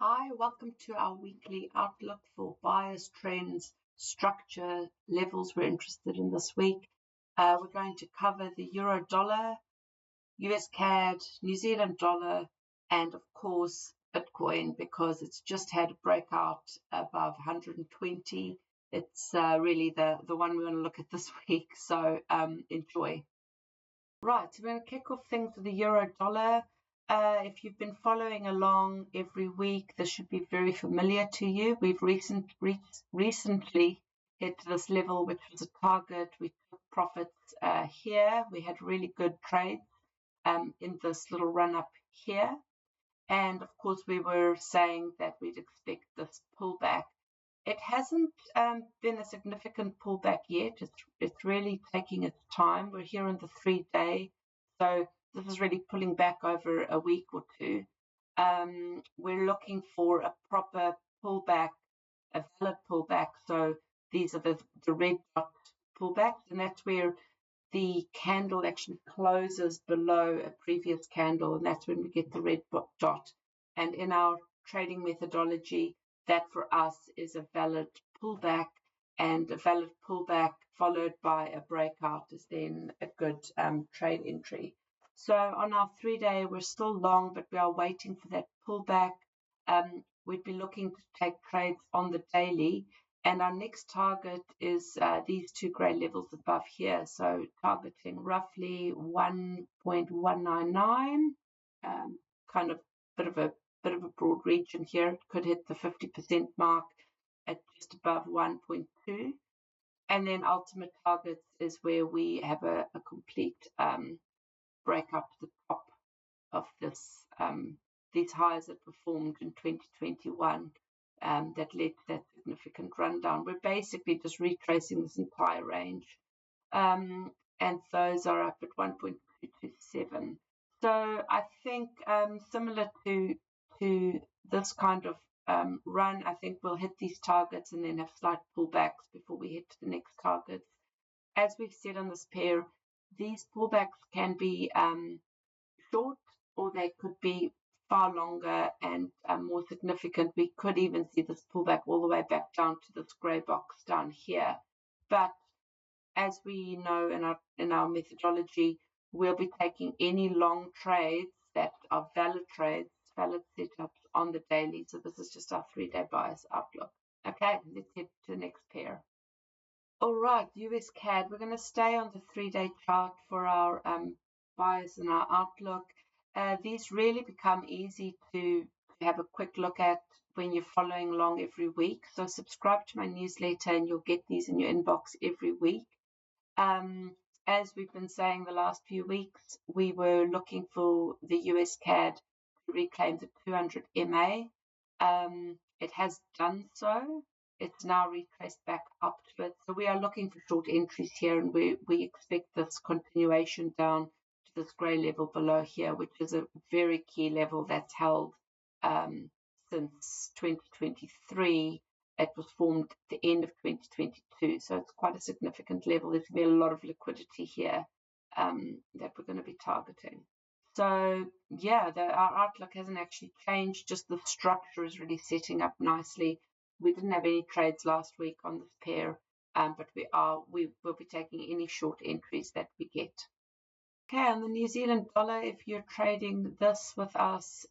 Hi, welcome to our weekly outlook for buyers, trends, structure, levels we're interested in this week. We're going to cover the euro dollar, USCAD, New Zealand dollar, and of course Bitcoin, because it's just had a breakout above 120. It's really the one we want to look at this week, so enjoy. Right, so we're going to kick off things with the euro dollar. If you've been following along every week, this should be very familiar to you. We've recently hit this level, which was a target. We took profits here. We had really good trades in this little run-up here. And, of course, we were saying that we'd expect this pullback. It hasn't been a significant pullback yet. It's really taking its time. We're here on the 3-day, so this is really pulling back over a week or two. We're looking for a proper pullback, a valid pullback. So these are the red dot pullbacks, and that's where the candle actually closes below a previous candle, and that's when we get the red dot. And in our trading methodology, that for us is a valid pullback, and a valid pullback followed by a breakout is then a good trade entry. So on our 3-day, we're still long, but we are waiting for that pullback. We'd be looking to take trades on the daily, and our next target is these two grey levels above here. So targeting roughly 1.199, kind of bit of a broad region here. It could hit the 50% mark at just above 1.2, and then ultimate targets is where we have a complete break up to the top of this these highs that were formed in 2021 that led to that significant rundown. We're basically just retracing this entire range, and those are up at 1.227. So I think similar to this kind of run, I think we'll hit these targets and then have slight pullbacks before we hit to the next targets. As we've said on this pair, these pullbacks can be short, or they could be far longer and more significant. We could even see this pullback all the way back down to this grey box down here. But as we know in our methodology, we'll be taking any long trades that are valid trades, valid setups on the daily. So this is just our 3-day bias outlook. Okay, let's head to the next pair. All right, USCAD. We're going to stay on the 3-day chart for our bias and our outlook. These really become easy to have a quick look at when you're following along every week. So subscribe to my newsletter and you'll get these in your inbox every week. As we've been saying the last few weeks, we were looking for the USCAD to reclaim the 200 MA. It has done so. It's now retraced back up to it. So we are looking for short entries here, and we expect this continuation down to this grey level below here, which is a very key level that's held since 2023. It was formed at the end of 2022, so it's quite a significant level. There's going to be a lot of liquidity here that we're going to be targeting. So yeah, our outlook hasn't actually changed, just the structure is really setting up nicely. We didn't have any trades last week on this pair, but we will be taking any short entries that we get. Okay, on the New Zealand dollar, if you're trading this with us,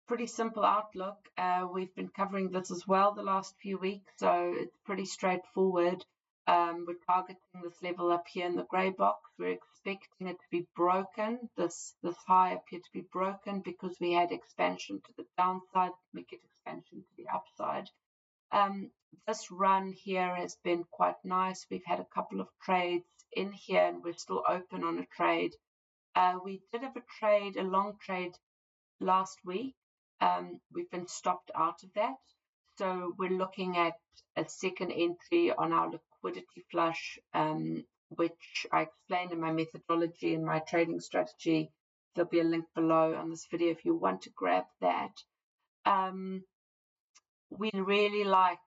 pretty simple outlook. We've been covering this as well the last few weeks, so it's pretty straightforward. We're targeting this level up here in the grey box. We're expecting it to be broken. This high appeared to be broken because we had expansion to the downside. We get expansion to the upside. This run here has been quite nice. We've had a couple of trades in here, and we're still open on a trade. We did have a trade, a long trade last week. We've been stopped out of that. So we're looking at a second entry on our liquidity flush, which I explained in my methodology and my trading strategy. There'll be a link below on this video if you want to grab that. We really like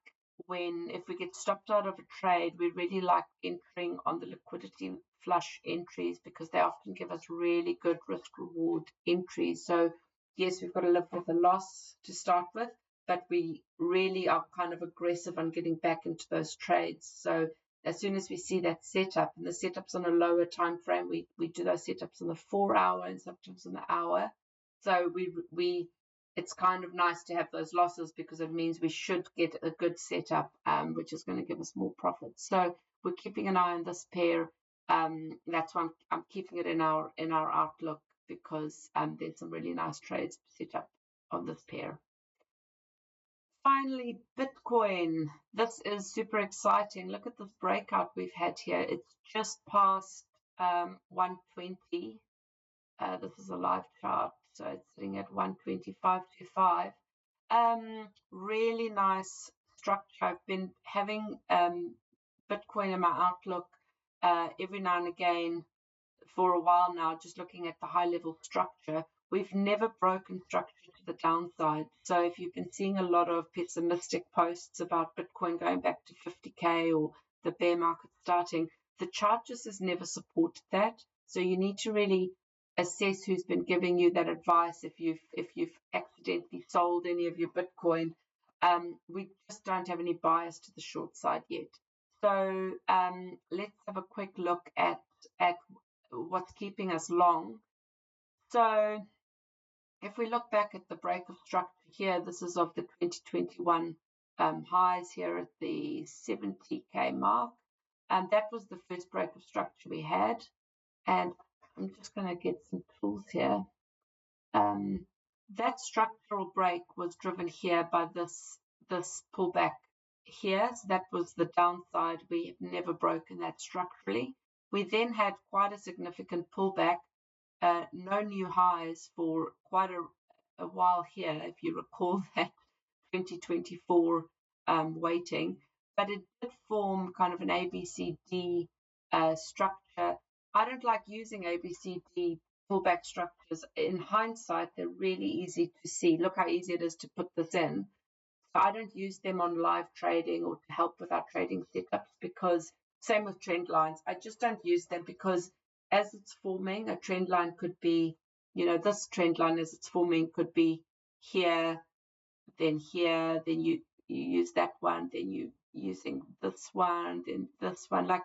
if we get stopped out of a trade, we really like entering on the liquidity flush entries because they often give us really good risk reward entries. So yes, we've got to live with a loss to start with, but we really are kind of aggressive on getting back into those trades. So as soon as we see that setup, and the setup's on a lower time frame, we do those setups on the 4 hour and sometimes on the hour. So it's kind of nice to have those losses because it means we should get a good setup, which is going to give us more profit. So we're keeping an eye on this pair. That's why I'm keeping it in our outlook, because there's some really nice trades set up on this pair. Finally, Bitcoin. This is super exciting. Look at this breakout we've had here. It's just past 120. This is a live chart, so it's sitting at 125.25. Really nice structure. I've been having Bitcoin in my outlook every now and again for a while now, just looking at the high level structure. We've never broken structure to the downside. So if you've been seeing a lot of pessimistic posts about Bitcoin going back to 50K or the bear market starting, the chart just has never supported that. So you need to really assess who's been giving you that advice. If you've accidentally sold any of your Bitcoin, we just don't have any bias to the short side yet. So let's have a quick look at what's keeping us long. So if we look back at the break of structure here, this is of the 2021 highs here at the 70K mark. And that was the first break of structure we had. And I'm just going to get some tools here. That structural break was driven here by this pullback here. So that was the downside. We have never broken that structurally. We then had quite a significant pullback, no new highs for quite a while here, if you recall that 2024 weighting, but it did form kind of an ABCD structure. I don't like using ABCD pullback structures. In hindsight, they're really easy to see. Look how easy it is to put this in. So I don't use them on live trading or to help with our trading setups, because same with trend lines. I just don't use them because as it's forming, a trend line could be, this trend line as it's forming could be here, then you use that one, then you using this one, then this one. Like,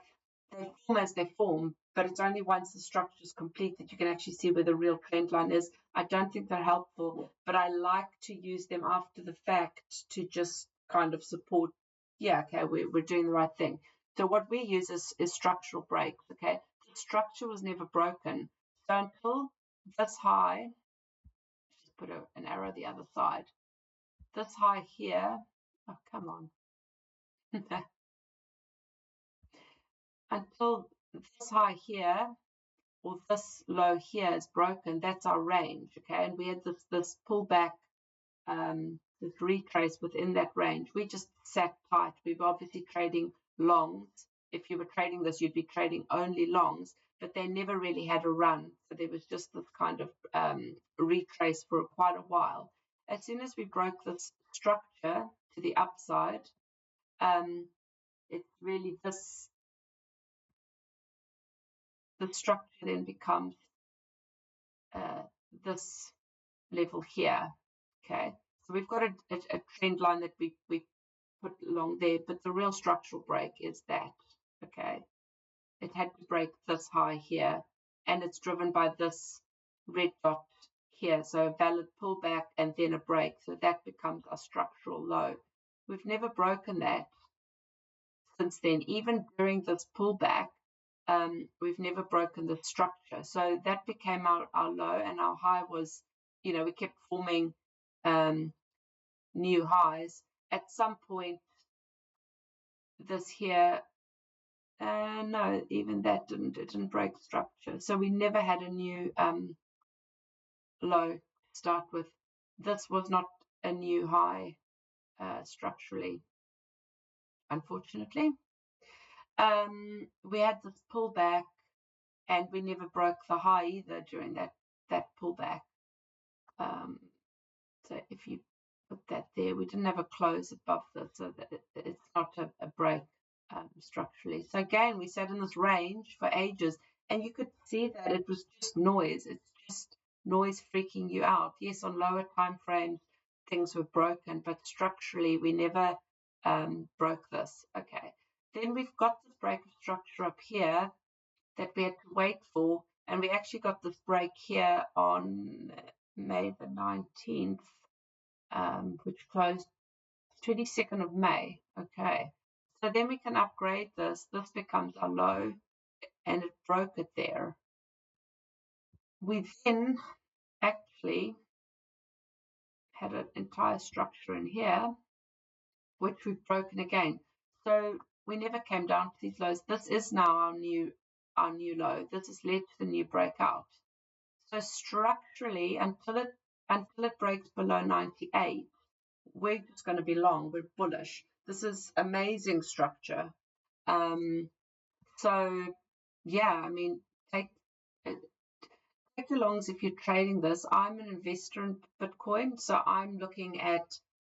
they form as they form, but it's only once the structure is complete that you can actually see where the real trend line is. I don't think they're helpful, but I like to use them after the fact to just kind of support, okay, we're doing the right thing. So what we use is structural breaks, okay? The structure was never broken. So until this high, just put an arrow the other side, this high here, oh, come on. Until this high here or this low here is broken, that's our range, okay? And we had this pullback, this retrace within that range. We just sat tight. We were obviously trading longs. If you were trading this, you'd be trading only longs, but they never really had a run. So there was just this kind of retrace for quite a while. As soon as we broke this structure to the upside, it's really the structure then becomes this level here, okay? So we've got a trend line that we put along there, but the real structural break is that, okay? It had to break this high here, and it's driven by this red dot here, so a valid pullback and then a break, so that becomes a structural low. We've never broken that since then. Even during this pullback, we've never broken the structure. So that became our low, and our high was, we kept forming new highs. At some point, this here, no, even that didn't break structure. So we never had a new low to start with. This was not a new high structurally, unfortunately. We had this pullback, and we never broke the high either during that pullback. So if you put that there, we didn't have a close above this, so that it's not a break structurally. So again, we sat in this range for ages, and you could see that it was just noise. It's just noise freaking you out. Yes, on lower time frames, things were broken, but structurally, we never broke this. Okay. Then we've got this break of structure up here that we had to wait for, and we actually got this break here on May the 19th, which closed 22nd of May. Okay. So then we can upgrade this. This becomes our low, and it broke it there. We then actually had an entire structure in here, which we've broken again. So we never came down to these lows. This is now our new low. This has led to the new breakout. So structurally, until it breaks below 98, we're just going to be long. We're bullish. This is amazing structure. So yeah, I mean, take the longs if you're trading this. I'm an investor in Bitcoin, so I'm looking at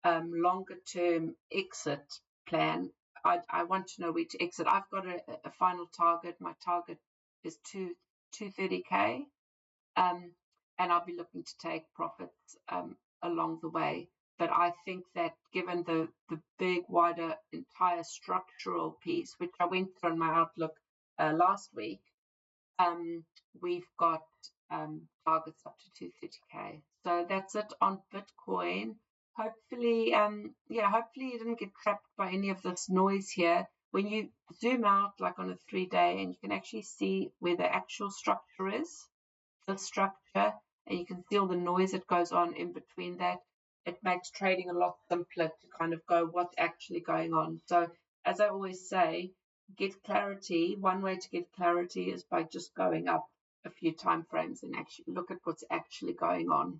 longer term exit plan. I want to know where to exit. I've got a final target. My target is 230K, and I'll be looking to take profits along the way. But I think that given the big, wider, entire structural piece, which I went through in my Outlook last week, we've got targets up to 230K. So that's it on Bitcoin. Hopefully, hopefully you didn't get trapped by any of this noise here. When you zoom out, like on a 3-day, and you can actually see where the actual structure is, the structure, and you can see all the noise that goes on in between that. It makes trading a lot simpler to kind of go what's actually going on. So as I always say, get clarity. One way to get clarity is by just going up a few time frames and actually look at what's actually going on.